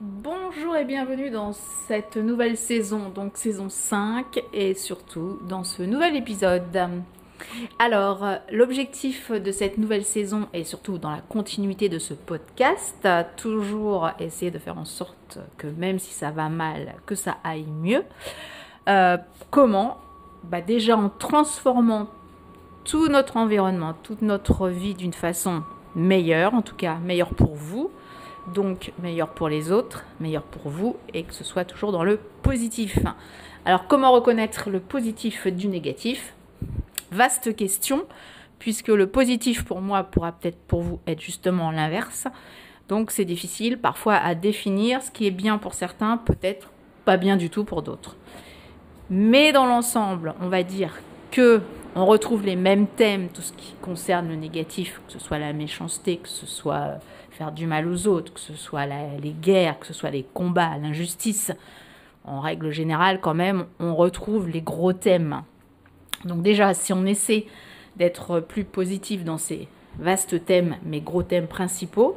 Bonjour et bienvenue dans cette nouvelle saison, donc saison 5 et surtout dans ce nouvel épisode. Alors, l'objectif de cette nouvelle saison et surtout dans la continuité de ce podcast, toujours essayer de faire en sorte que même si ça va mal, que ça aille mieux. Comment déjà en transformant tout notre environnement, toute notre vie d'une façon meilleure, en tout cas meilleure pour vous, donc meilleur pour les autres, meilleur pour vous, et que ce soit toujours dans le positif. Alors comment reconnaître le positif du négatif? Vaste question, puisque le positif pour moi pourra peut-être pour vous être justement l'inverse. Donc c'est difficile parfois à définir. Ce qui est bien pour certains, peut-être pas bien du tout pour d'autres. Mais dans l'ensemble, on va dire que on retrouve les mêmes thèmes, tout ce qui concerne le négatif, que ce soit la méchanceté, que ce soit faire du mal aux autres, que ce soit les guerres, que ce soit les combats, l'injustice. En règle générale, quand même, on retrouve les gros thèmes. Donc déjà, si on essaie d'être plus positif dans ces vastes thèmes, mais gros thèmes principaux,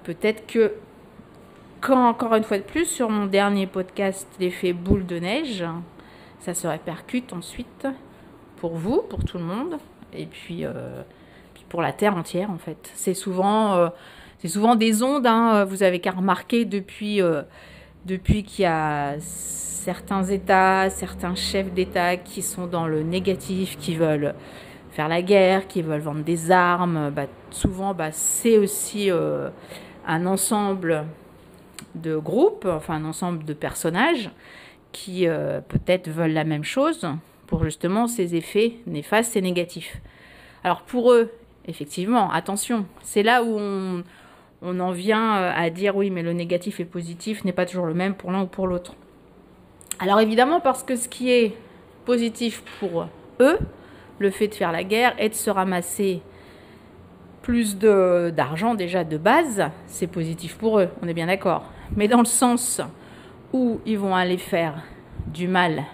peut-être que, encore une fois de plus, sur mon dernier podcast, l'effet boule de neige, ça se répercute ensuite pour vous, pour tout le monde, et puis pour la Terre entière en fait. C'est souvent des ondes, hein. Vous avez qu'à remarquer depuis qu'il y a certains États, certains chefs d'État qui sont dans le négatif, qui veulent faire la guerre, qui veulent vendre des armes. Souvent, c'est aussi un ensemble de groupes, enfin un ensemble de personnages qui peut-être veulent la même chose pour justement ces effets néfastes et négatifs. Alors pour eux, effectivement, attention, c'est là où on en vient à dire oui, mais le négatif et le positif n'est pas toujours le même pour l'un ou pour l'autre. Alors évidemment, parce que ce qui est positif pour eux, le fait de faire la guerre et de se ramasser plus d'argent déjà de base, c'est positif pour eux, on est bien d'accord. Mais dans le sens où ils vont aller faire du mal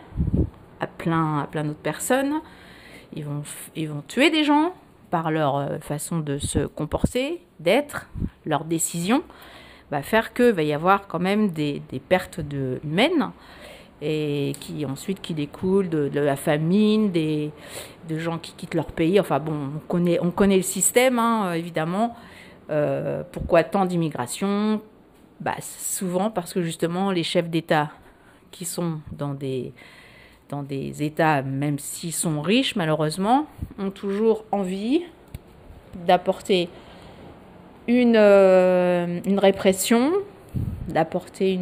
à plein d'autres personnes, ils vont tuer des gens par leur façon de se comporter, d'être, leurs décisions, va faire que va y avoir quand même des pertes humaines et qui découlent de la famine, de gens qui quittent leur pays. Enfin bon, on connaît le système, hein, évidemment. Pourquoi tant d'immigration? Souvent parce que justement les chefs d'État qui sont dans des États, même s'ils sont riches malheureusement, ont toujours envie d'apporter une répression, d'apporter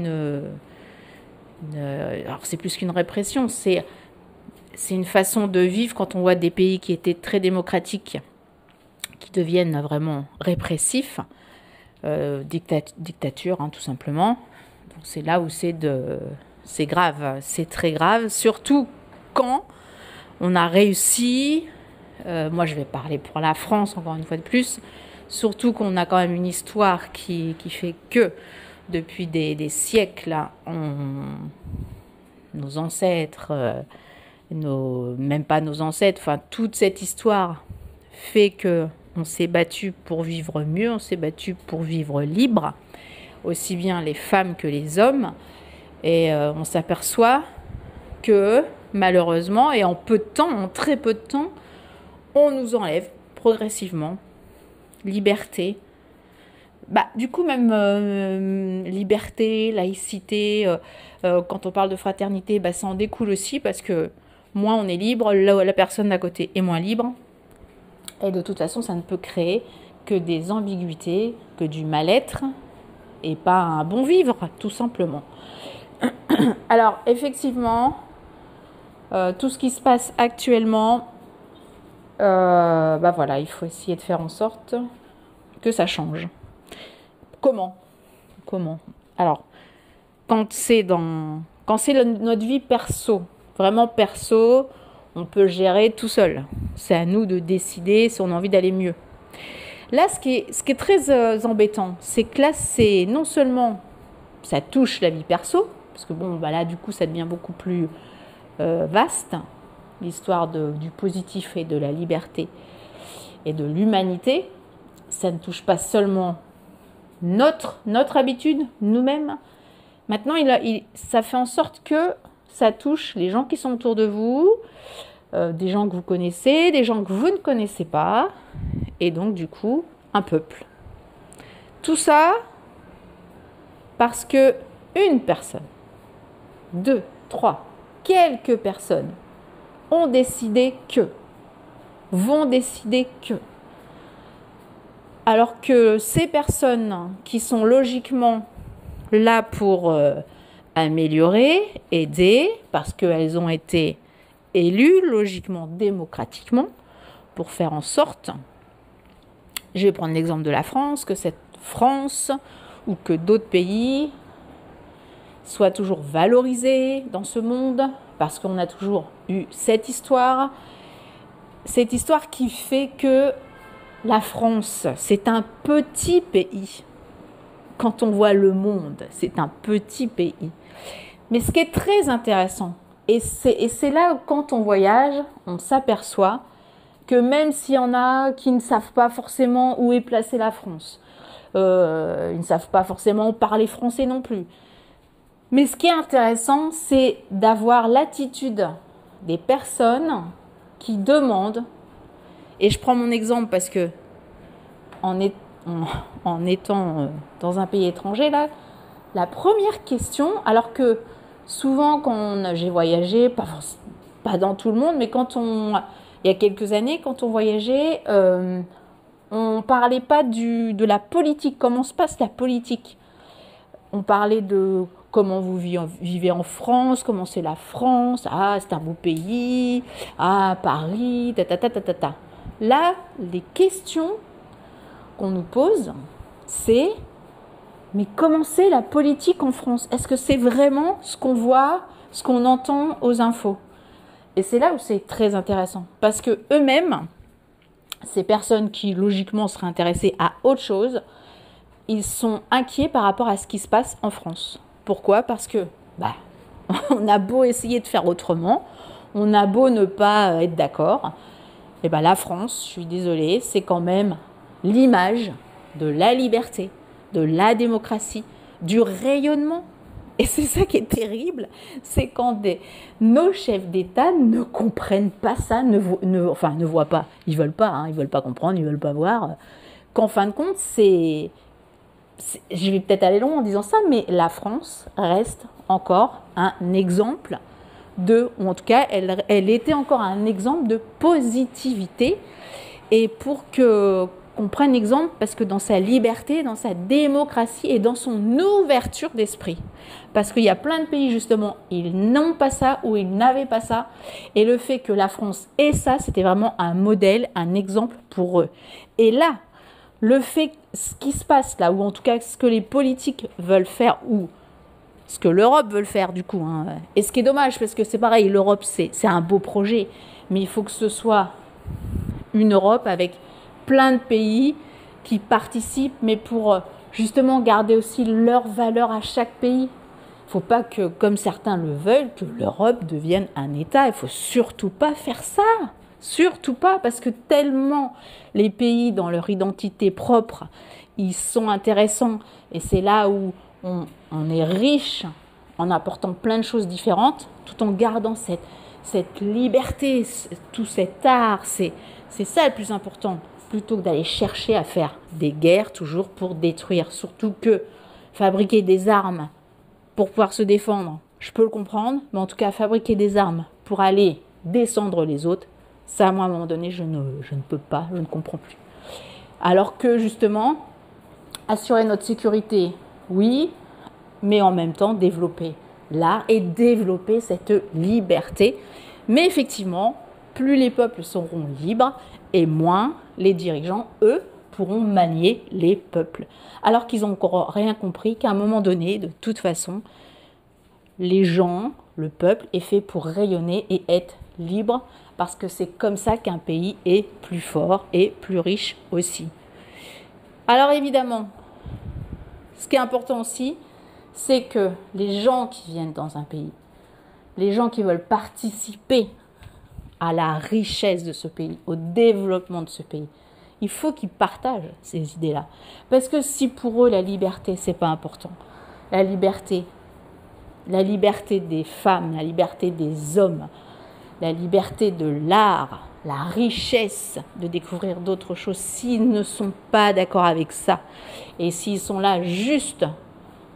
alors c'est plus qu'une répression, c'est une façon de vivre quand on voit des pays qui étaient très démocratiques, qui deviennent vraiment répressifs, dictature, hein, tout simplement. Donc c'est là où c'est grave, c'est très grave, surtout quand on a réussi, moi je vais parler pour la France encore une fois de plus, surtout qu'on a quand même une histoire qui fait que depuis des siècles, nos ancêtres, même pas nos ancêtres, enfin toute cette histoire fait que on s'est battu pour vivre mieux, on s'est battu pour vivre libre, aussi bien les femmes que les hommes. Et on s'aperçoit que malheureusement, et en peu de temps, en très peu de temps, on nous enlève progressivement liberté. Du coup, même liberté, laïcité, quand on parle de fraternité, ça en découle aussi parce que moins on est libre, la personne d'à côté est moins libre. Et de toute façon, ça ne peut créer que des ambiguïtés, que du mal-être et pas un bon vivre, tout simplement. Alors, effectivement, tout ce qui se passe actuellement, il faut essayer de faire en sorte que ça change. Comment? Alors, quand c'est notre vie perso, vraiment perso, on peut le gérer tout seul. C'est à nous de décider si on a envie d'aller mieux. Là, ce qui est très embêtant, c'est que là, c'est non seulement ça touche la vie perso, parce que là, du coup, ça devient beaucoup plus vaste, l'histoire du positif et de la liberté et de l'humanité. Ça ne touche pas seulement notre habitude, nous-mêmes. Maintenant, ça fait en sorte que ça touche les gens qui sont autour de vous, des gens que vous connaissez, des gens que vous ne connaissez pas, et donc du coup, un peuple. Tout ça parce que une personne, 2, 3, quelques personnes vont décider que. Alors que ces personnes qui sont logiquement là pour améliorer, aider, parce qu'elles ont été élues logiquement, démocratiquement, pour faire en sorte, je vais prendre l'exemple de la France, que cette France ou que d'autres pays soient toujours valorisés dans ce monde, parce qu'on a toujours eu cette histoire qui fait que la France, c'est un petit pays. Quand on voit le monde, c'est un petit pays. Mais ce qui est très intéressant, et c'est là où quand on voyage, on s'aperçoit que même s'il y en a qui ne savent pas forcément où est placée la France, ils ne savent pas forcément parler français non plus. Mais ce qui est intéressant, c'est d'avoir l'attitude des personnes qui demandent. Et je prends mon exemple parce que en étant dans un pays étranger, là, la première question, alors que souvent quand j'ai voyagé, pas dans tout le monde, mais il y a quelques années, quand on voyageait, on parlait pas de la politique, comment se passe la politique. On parlait de comment vous vivez en France, comment c'est la France, c'est un beau pays, Paris, ta. Là, les questions qu'on nous pose, c'est mais comment c'est la politique en France? Est-ce que c'est vraiment ce qu'on voit, ce qu'on entend aux infos? Et c'est là où c'est très intéressant. Parce que eux-mêmes, ces personnes qui logiquement seraient intéressées à autre chose, ils sont inquiets par rapport à ce qui se passe en France. Pourquoi? Parce que on a beau essayer de faire autrement, on a beau ne pas être d'accord, et la France, je suis désolée, c'est quand même l'image de la liberté, de la démocratie, du rayonnement. Et c'est ça qui est terrible, c'est quand nos chefs d'État ne comprennent pas ça, ne voient pas, ils veulent pas comprendre, ils veulent pas voir, qu'en fin de compte, je vais peut-être aller loin en disant ça, mais la France reste encore un exemple ou en tout cas, elle était encore un exemple de positivité. Et pour qu'on prenne exemple, parce que dans sa liberté, dans sa démocratie et dans son ouverture d'esprit. Parce qu'il y a plein de pays, justement, ils n'ont pas ça ou ils n'avaient pas ça. Et le fait que la France ait ça, c'était vraiment un modèle, un exemple pour eux. Et là, ce qui se passe là, ou en tout cas ce que les politiques veulent faire, ou ce que l'Europe veut faire du coup, et ce qui est dommage, parce que c'est pareil, l'Europe c'est un beau projet, mais il faut que ce soit une Europe avec plein de pays qui participent, mais pour justement garder aussi leurs valeurs à chaque pays. Il ne faut pas que, comme certains le veulent, que l'Europe devienne un État. Il ne faut surtout pas faire ça. Surtout pas, parce que tellement les pays, dans leur identité propre, ils sont intéressants. Et c'est là où on est riche en apportant plein de choses différentes, tout en gardant cette liberté, tout cet art. C'est ça le plus important, plutôt que d'aller chercher à faire des guerres toujours pour détruire. Surtout que fabriquer des armes pour pouvoir se défendre, je peux le comprendre, mais en tout cas fabriquer des armes pour aller descendre les autres, ça, moi, à un moment donné, je ne peux pas, je ne comprends plus. Alors que, justement, assurer notre sécurité, oui, mais en même temps, développer l'art et développer cette liberté. Mais effectivement, plus les peuples seront libres et moins les dirigeants, eux, pourront manier les peuples. Alors qu'ils n'ont encore rien compris qu'à un moment donné, de toute façon, les gens, le peuple, est fait pour rayonner et être libre, parce que c'est comme ça qu'un pays est plus fort et plus riche aussi. Alors évidemment, ce qui est important aussi, c'est que les gens qui viennent dans un pays, les gens qui veulent participer à la richesse de ce pays, au développement de ce pays, Il faut qu'ils partagent ces idées-là. Parce que si pour eux, la liberté, c'est pas important, la liberté des femmes, la liberté des hommes, la liberté de l'art, la richesse de découvrir d'autres choses, s'ils ne sont pas d'accord avec ça, et s'ils sont là juste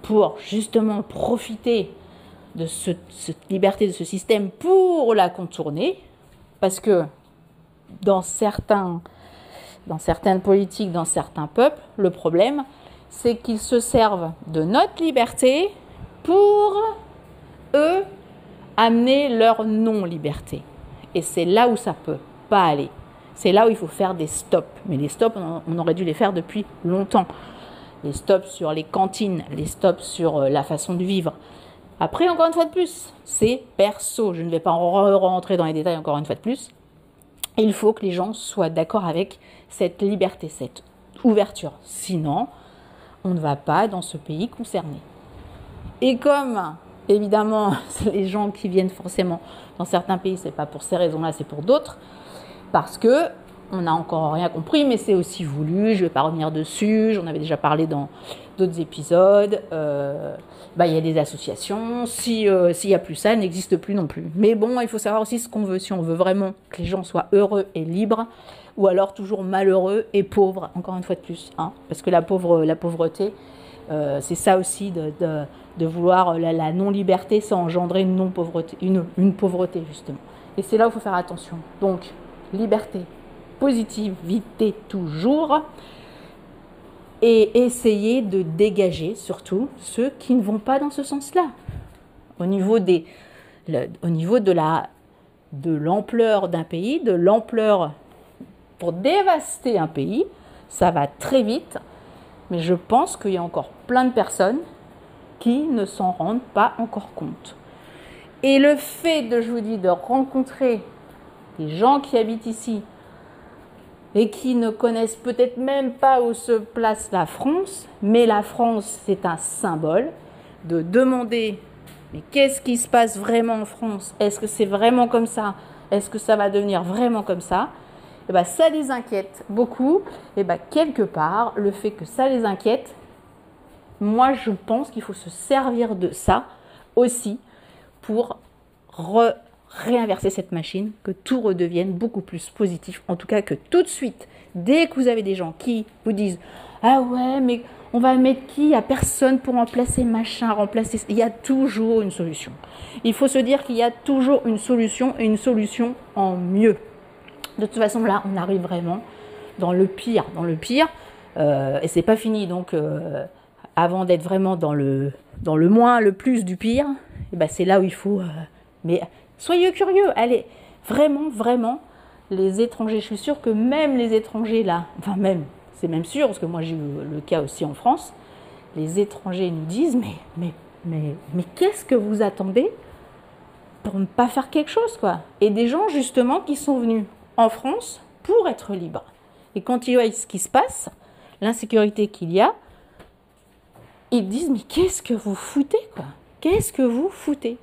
pour justement profiter de cette liberté, de ce système pour la contourner, parce que dans certaines politiques, dans certains peuples, le problème, c'est qu'ils se servent de notre liberté pour, eux, amener leur non-liberté. Et c'est là où ça peut pas aller. C'est là où il faut faire des stops. Mais les stops, on aurait dû les faire depuis longtemps. Les stops sur les cantines, les stops sur la façon de vivre. Après, encore une fois de plus, c'est perso. Je ne vais pas rentrer dans les détails encore une fois de plus. Il faut que les gens soient d'accord avec cette liberté, cette ouverture. Sinon, on ne va pas dans ce pays concerné. Et comme, évidemment, les gens qui viennent forcément dans certains pays, c'est pas pour ces raisons-là, c'est pour d'autres, parce que on n'a encore rien compris, mais c'est aussi voulu. Je ne vais pas revenir dessus. J'en avais déjà parlé dans d'autres épisodes. Il y a des associations. S'il n'y a plus ça, elle n'existe plus non plus. Mais bon, il faut savoir aussi ce qu'on veut. Si on veut vraiment que les gens soient heureux et libres, ou alors toujours malheureux et pauvres, encore une fois de plus. Parce que la pauvreté, c'est ça aussi de vouloir la non-liberté, ça engendrer une non-pauvreté, une pauvreté justement. Et c'est là où il faut faire attention. Donc, liberté, positivité toujours, et essayer de dégager surtout ceux qui ne vont pas dans ce sens-là. Au niveau de l'ampleur d'un pays, de l'ampleur pour dévaster un pays, ça va très vite, mais je pense qu'il y a encore plein de personnes qui ne s'en rendent pas encore compte. Et le fait de rencontrer des gens qui habitent ici et qui ne connaissent peut-être même pas où se place la France, mais la France, c'est un symbole, de demander mais qu'est-ce qui se passe vraiment en France ? Est-ce que c'est vraiment comme ça ? Est-ce que ça va devenir vraiment comme ça ? Ça les inquiète beaucoup. Quelque part, le fait que ça les inquiète, moi je pense qu'il faut se servir de ça aussi pour réinverser cette machine, que tout redevienne beaucoup plus positif. En tout cas, que tout de suite, dès que vous avez des gens qui vous disent « Ah ouais, mais on va mettre qui ? Il n'y a personne pour remplacer machin, remplacer... » Il y a toujours une solution. Il faut se dire qu'il y a toujours une solution, et une solution en mieux. De toute façon, là, on arrive vraiment dans le pire. Et c'est pas fini. Donc, avant d'être vraiment dans le moins, le plus du pire, c'est là où il faut... mais soyez curieux, allez, vraiment, les étrangers, je suis sûre que même les étrangers là, c'est même sûr, parce que moi j'ai eu le cas aussi en France, les étrangers nous disent, mais qu'est-ce que vous attendez pour ne pas faire quelque chose, quoi ? Et des gens justement qui sont venus en France pour être libres. Et quand ils voient ce qui se passe, l'insécurité qu'il y a, ils disent, mais qu'est-ce que vous foutez, quoi ? Qu'est-ce que vous foutez ?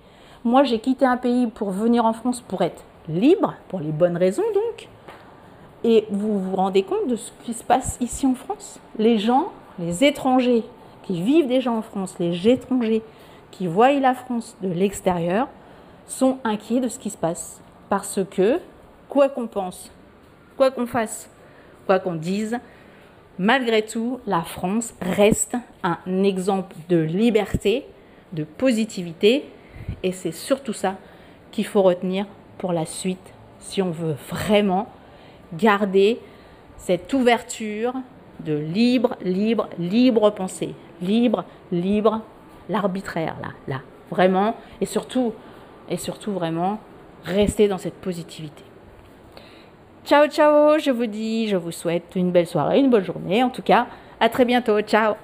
Moi, j'ai quitté un pays pour venir en France pour être libre, pour les bonnes raisons donc. Et vous vous rendez compte de ce qui se passe ici en France ? Les gens, les étrangers qui vivent déjà en France, les étrangers qui voient la France de l'extérieur, sont inquiets de ce qui se passe. Parce que, quoi qu'on pense, quoi qu'on fasse, quoi qu'on dise, malgré tout, la France reste un exemple de liberté, de positivité. Et c'est surtout ça qu'il faut retenir pour la suite, si on veut vraiment garder cette ouverture de libre pensée, libre, l'arbitraire, là, vraiment, et surtout vraiment rester dans cette positivité. Ciao, je vous souhaite une belle soirée, une bonne journée, en tout cas, à très bientôt, ciao.